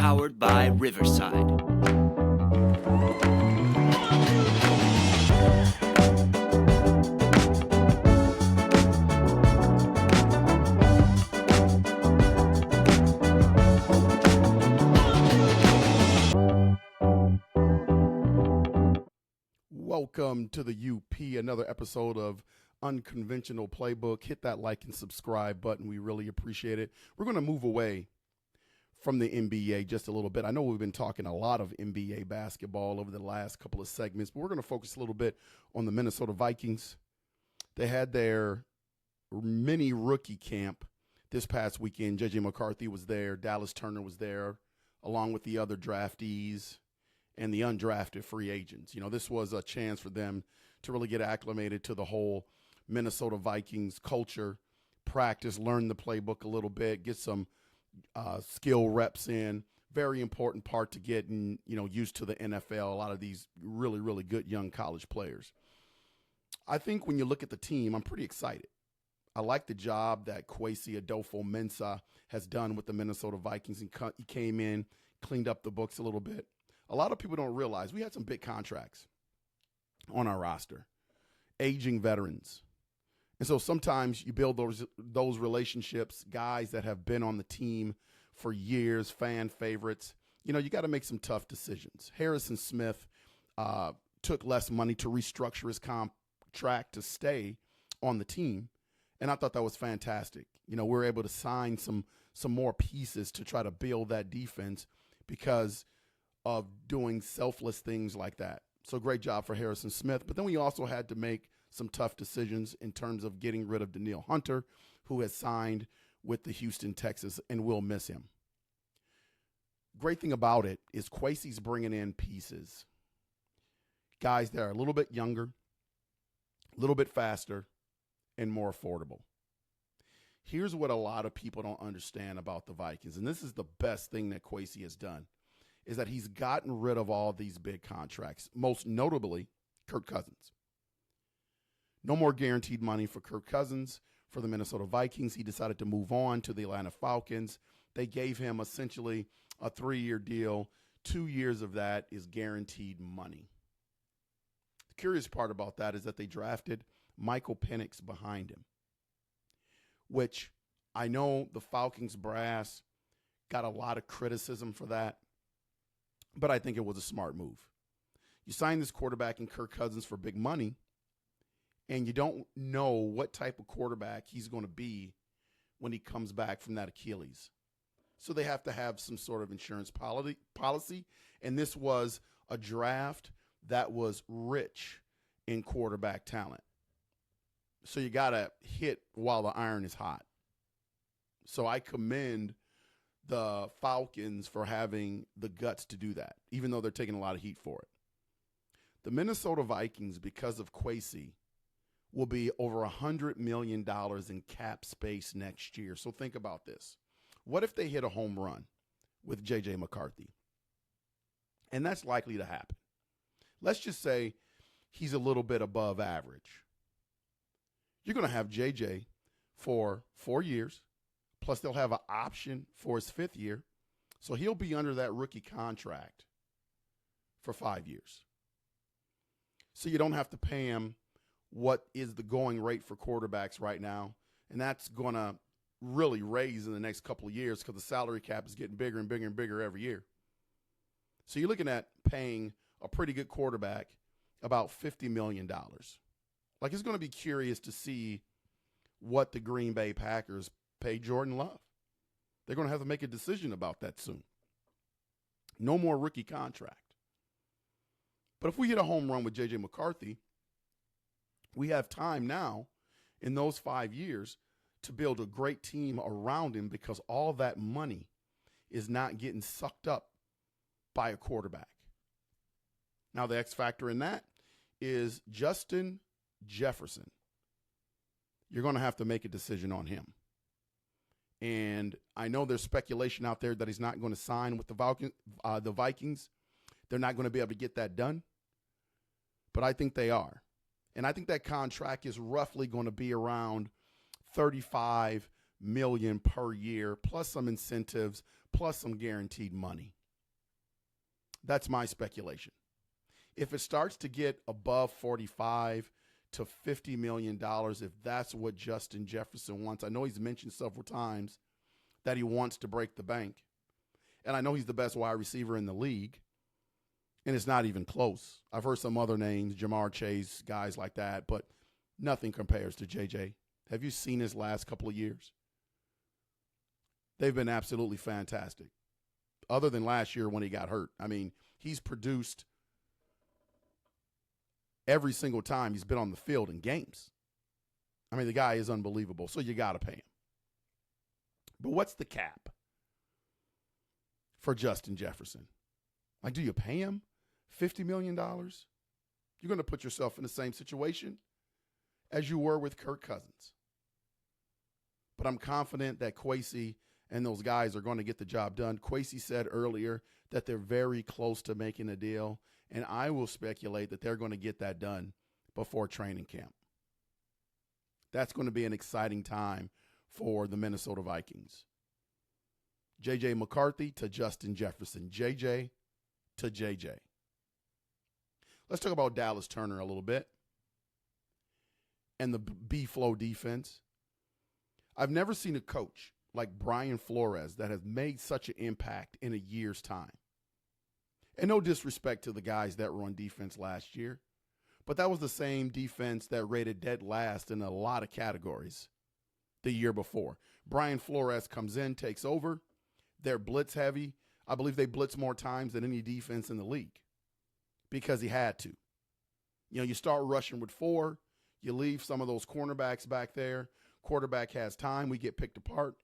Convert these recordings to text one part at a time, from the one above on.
powered by Riverside. Welcome to the UP, another episode of Unconventional Playbook. Hit that like and subscribe button. We really appreciate it. We're going to move away from the NBA just a little bit. I know we've been talking a lot of NBA basketball over the last couple of segments, but we're going to focus a little bit on the Minnesota Vikings. They had their mini rookie camp this past weekend. J.J. McCarthy was there. Dallas Turner was there, along with the other draftees and the undrafted free agents. You know, this was a chance for them to really get acclimated to the whole Minnesota Vikings culture, practice, learn the playbook a little bit, get some skill reps in. Very important part to getting, used to the NFL. A lot of these really, really good young college players. I think when you look at the team, I'm pretty excited. I like the job that Kwesi Adofo-Mensah has done with the Minnesota Vikings. He came in, cleaned up the books a little bit. A lot of people don't realize we had some big contracts on our roster, aging veterans. And so sometimes you build those relationships, guys that have been on the team for years, fan favorites. You got to make some tough decisions. Harrison Smith took less money to restructure his contract to stay on the team, and I thought that was fantastic. We're able to sign some more pieces to try to build that defense because of doing selfless things like that. So great job for Harrison Smith. But then we also had to make some tough decisions in terms of getting rid of Danielle Hunter, who has signed with the Houston Texans, and we'll miss him. Great thing about it is Kwesi's bringing in pieces, guys that are a little bit younger, a little bit faster, and more affordable. Here's what a lot of people don't understand about the Vikings, and this is the best thing that Kwesi has done, is that he's gotten rid of all these big contracts, most notably Kirk Cousins. No more guaranteed money for Kirk Cousins for the Minnesota Vikings. He decided to move on to the Atlanta Falcons. They gave him essentially a 3-year deal. 2 years of that is guaranteed money. The curious part about that is that they drafted Michael Penix behind him, which I know the Falcons brass got a lot of criticism for that. But I think it was a smart move. You sign this quarterback in Kirk Cousins for big money, and you don't know what type of quarterback he's going to be when he comes back from that Achilles. So they have to have some sort of insurance policy. And this was a draft that was rich in quarterback talent. So you got to hit while the iron is hot. So I commend the Falcons for having the guts to do that, even though they're taking a lot of heat for it. The Minnesota Vikings, because of Kwesi, will be over $100 million in cap space next year. So think about this. What if they hit a home run with J.J. McCarthy? And that's likely to happen. Let's just say he's a little bit above average. You're going to have J.J. for 4 years. Plus, they'll have an option for his 5th year. So he'll be under that rookie contract for 5 years. So you don't have to pay him what is the going rate for quarterbacks right now. And that's going to really raise in the next couple of years because the salary cap is getting bigger and bigger and bigger every year. So you're looking at paying a pretty good quarterback about $50 million. Like, it's going to be curious to see what the Green Bay Packers pay Jordan Love. They're going to have to make a decision about that soon. No more rookie contract. But if we hit a home run with J.J. McCarthy, we have time now in those 5 years to build a great team around him because all that money is not getting sucked up by a quarterback. Now, the X factor in that is Justin Jefferson. You're going to have to make a decision on him. And I know there's speculation out there that he's not going to sign with the Vikings. They're not going to be able to get that done. But I think they are. And I think that contract is roughly going to be around $35 million per year, plus some incentives, plus some guaranteed money. That's my speculation. If it starts to get above $45 to $50 million, if that's what Justin Jefferson wants, I know he's mentioned several times that he wants to break the bank. And I know he's the best wide receiver in the league, and it's not even close. I've heard some other names, Jamar Chase, guys like that, but nothing compares to JJ. Have you seen his last couple of years? They've been absolutely fantastic. Other than last year when he got hurt. I mean, he's produced every single time he's been on the field in games. I mean, the guy is unbelievable, so you got to pay him. But what's the cap for Justin Jefferson? Like, do you pay him $50 million? You're going to put yourself in the same situation as you were with Kirk Cousins. But I'm confident that Kwesi and those guys are going to get the job done. Kwesi said earlier that they're very close to making a deal, and I will speculate that they're going to get that done before training camp. That's going to be an exciting time for the Minnesota Vikings. J.J. McCarthy to Justin Jefferson. J.J. to J.J. Let's talk about Dallas Turner a little bit and the B-flow defense. I've never seen a coach like Brian Flores that has made such an impact in a year's time. And no disrespect to the guys that were on defense last year, but that was the same defense that rated dead last in a lot of categories the year before. Brian Flores comes in, takes over. They're blitz heavy. I believe they blitz more times than any defense in the league because he had to. You know, you start rushing with 4. You leave some of those cornerbacks back there. Quarterback has time. We get picked apart.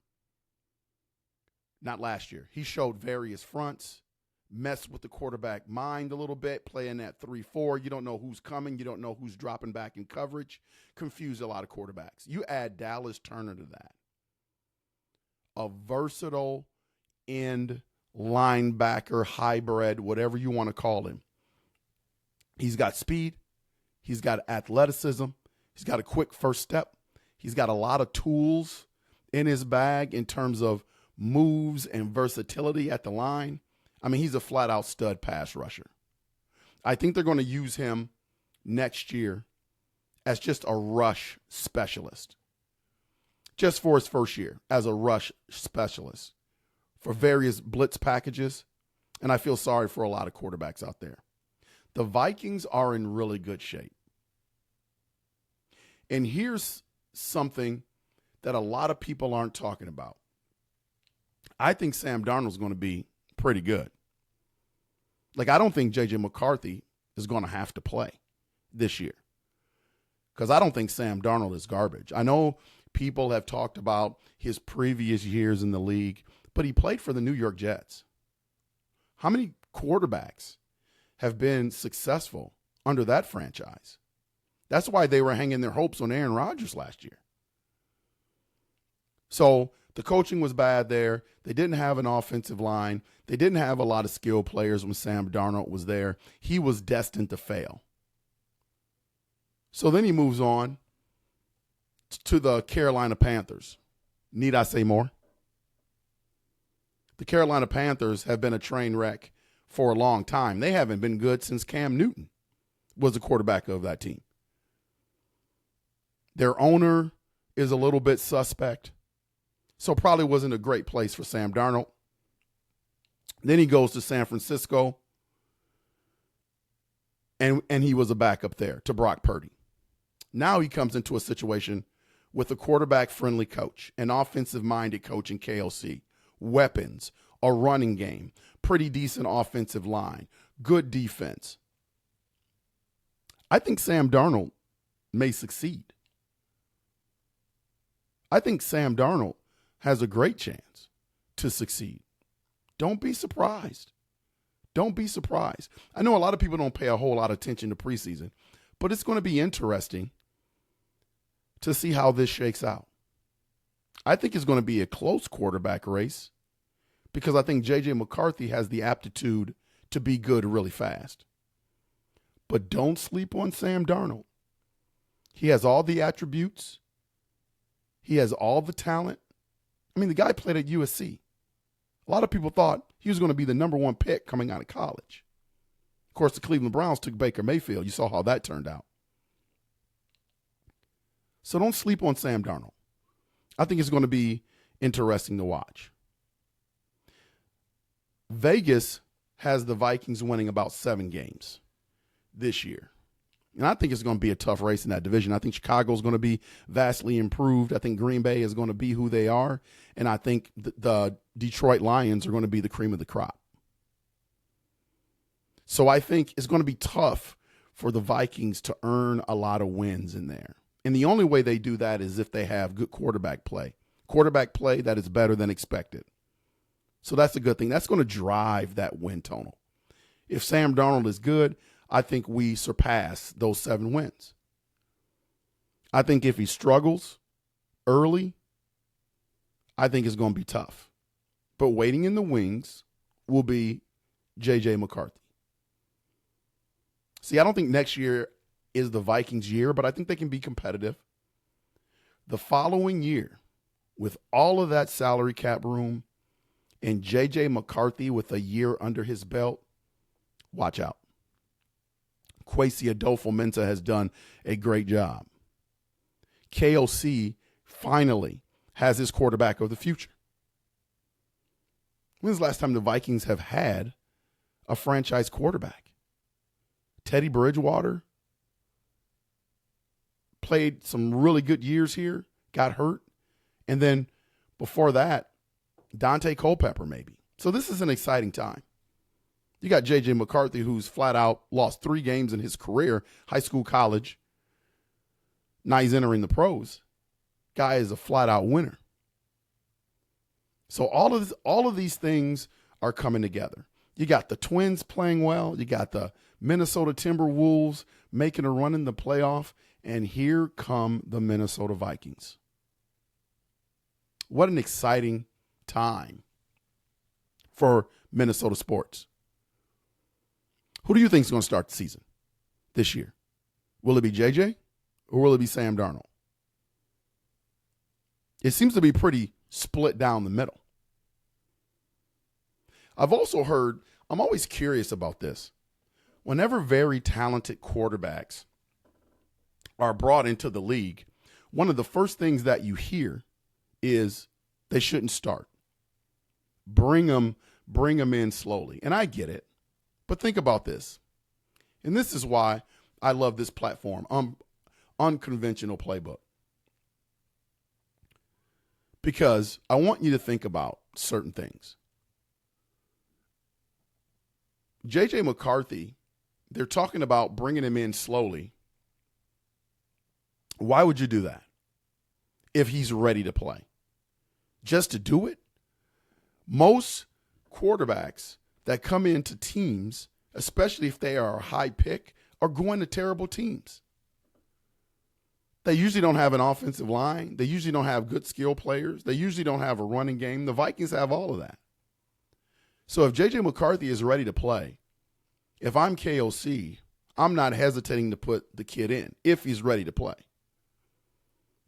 Not last year. He showed various fronts, messed with the quarterback mind a little bit, playing that 3-4. You don't know who's coming. You don't know who's dropping back in coverage. Confused a lot of quarterbacks. You add Dallas Turner to that. A versatile end linebacker, hybrid, whatever you want to call him. He's got speed. He's got athleticism. He's got a quick first step. He's got a lot of tools in his bag in terms of moves and versatility at the line. I mean, he's a flat-out stud pass rusher. I think they're going to use him next year as just a rush specialist, just for his first year as a rush specialist for various blitz packages, and I feel sorry for a lot of quarterbacks out there. The Vikings are in really good shape. And here's something that a lot of people aren't talking about. I think Sam Darnold's going to be pretty good. Like, I don't think J.J. McCarthy is going to have to play this year because I don't think Sam Darnold is garbage. I know people have talked about his previous years in the league, but he played for the New York Jets. How many quarterbacks have been successful under that franchise? That's why they were hanging their hopes on Aaron Rodgers last year. So the coaching was bad there. They didn't have an offensive line. They didn't have a lot of skilled players when Sam Darnold was there. He was destined to fail. So then he moves on to the Carolina Panthers. Need I say more? The Carolina Panthers have been a train wreck for a long time. They haven't been good since Cam Newton was the quarterback of that team. Their owner is a little bit suspect, so probably wasn't a great place for Sam Darnold. Then he goes to San Francisco, and he was a backup there to Brock Purdy. Now he comes into a situation with a quarterback-friendly coach, an offensive-minded coach in KOC, weapons, a running game, pretty decent offensive line, good defense. I think Sam Darnold may succeed. I think Sam Darnold has a great chance to succeed. Don't be surprised. Don't be surprised. I know a lot of people don't pay a whole lot of attention to preseason, but it's going to be interesting to see how this shakes out. I think it's going to be a close quarterback race because I think J.J. McCarthy has the aptitude to be good really fast. But don't sleep on Sam Darnold. He has all the attributes. He has all the talent. I mean, the guy played at USC. A lot of people thought he was going to be the number 1 pick coming out of college. Of course, the Cleveland Browns took Baker Mayfield. You saw how that turned out. So don't sleep on Sam Darnold. I think it's going to be interesting to watch. Vegas has the Vikings winning about 7 games this year. And I think it's going to be a tough race in that division. I think Chicago's going to be vastly improved. I think Green Bay is going to be who they are. And I think the Detroit Lions are going to be the cream of the crop. So I think it's going to be tough for the Vikings to earn a lot of wins in there. And the only way they do that is if they have good quarterback play. Quarterback play that is better than expected. So that's a good thing. That's going to drive that win total. If Sam Darnold is good, I think we surpass those 7 wins. I think if he struggles early, I think it's going to be tough. But waiting in the wings will be J.J. McCarthy. See, I don't think next year is the Vikings' year, but I think they can be competitive. The following year, with all of that salary cap room and J.J. McCarthy with a year under his belt, watch out. Kwesi Adolfo-Mensah has done a great job. KOC finally has his quarterback of the future. When's the last time the Vikings have had a franchise quarterback? Teddy Bridgewater played some really good years here, got hurt. And then before that, Dante Culpepper maybe. So this is an exciting time. You got J.J. McCarthy, who's flat out lost 3 games in his career, high school, college. Now he's entering the pros. Guy is a flat out winner. So all of these things are coming together. You got the Twins playing well. You got the Minnesota Timberwolves making a run in the playoff. And here come the Minnesota Vikings. What an exciting time for Minnesota sports. Who do you think is going to start the season this year? Will it be JJ or will it be Sam Darnold? It seems to be pretty split down the middle. I've also heard, I'm always curious about this. Whenever very talented quarterbacks are brought into the league, one of the first things that you hear is they shouldn't start. Bring them in slowly. And I get it. But think about this. And this is why I love this platform, Unconventional Playbook. Because I want you to think about certain things. J.J. McCarthy, they're talking about bringing him in slowly. Why would you do that if he's ready to play? Just to do it? Most quarterbacks that come into teams, especially if they are a high pick, are going to terrible teams. They usually don't have an offensive line. They usually don't have good skill players. They usually don't have a running game. The Vikings have all of that. So if J.J. McCarthy is ready to play, if I'm KOC, I'm not hesitating to put the kid in if he's ready to play.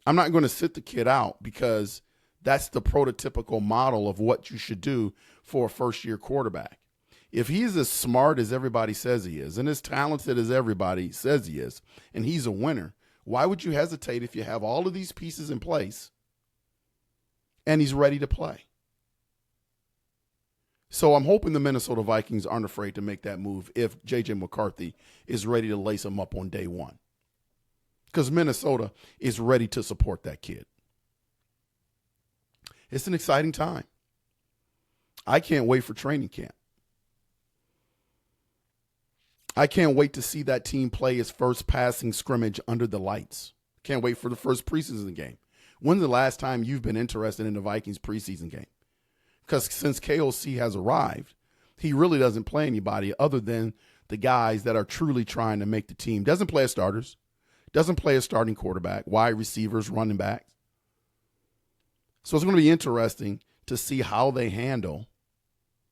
I'm not going to sit the kid out because that's the prototypical model of what you should do for a first-year quarterback. If he's as smart as everybody says he is and as talented as everybody says he is, and he's a winner, why would you hesitate if you have all of these pieces in place and he's ready to play? So I'm hoping the Minnesota Vikings aren't afraid to make that move if J.J. McCarthy is ready to lace him up on day one. Because Minnesota is ready to support that kid. It's an exciting time. I can't wait for training camp. I can't wait to see that team play its first passing scrimmage under the lights. Can't wait for the first preseason game. When's the last time you've been interested in the Vikings preseason game? Because since KOC has arrived, he really doesn't play anybody other than the guys that are truly trying to make the team. Doesn't play as starters. Doesn't play as starting quarterback, wide receivers, running backs. So it's going to be interesting to see how they handle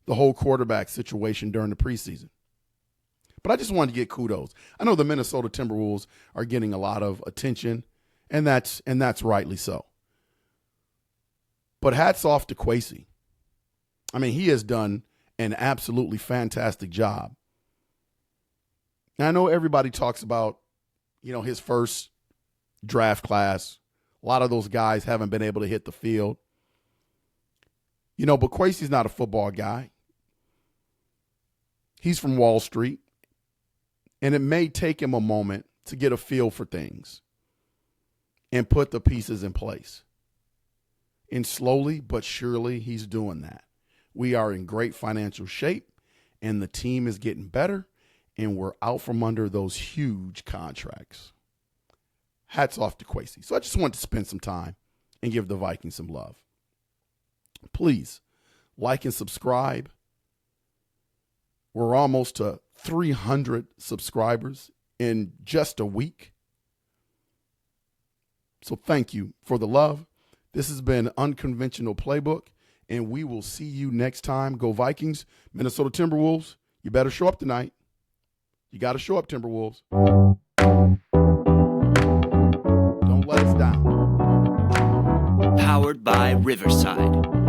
the whole quarterback situation during the preseason. But I just wanted to get kudos. I know the Minnesota Timberwolves are getting a lot of attention, and that's rightly so. But hats off to Kwesi. I mean, he has done an absolutely fantastic job. Now, I know everybody talks about, his first draft class. A lot of those guys haven't been able to hit the field. But Kwesi's not a football guy. He's from Wall Street. And it may take him a moment to get a feel for things and put the pieces in place. And slowly but surely, he's doing that. We are in great financial shape, and the team is getting better, and we're out from under those huge contracts. Hats off to Kwesi. So I just wanted to spend some time and give the Vikings some love. Please like and subscribe. We're almost to 300 subscribers in just a week. So thank you for the love. This has been Unconventional Playbook, and we will see you next time. Go Vikings. Minnesota Timberwolves, you better show up tonight. You got to show up, Timberwolves. Don't let us down. Powered by Riverside.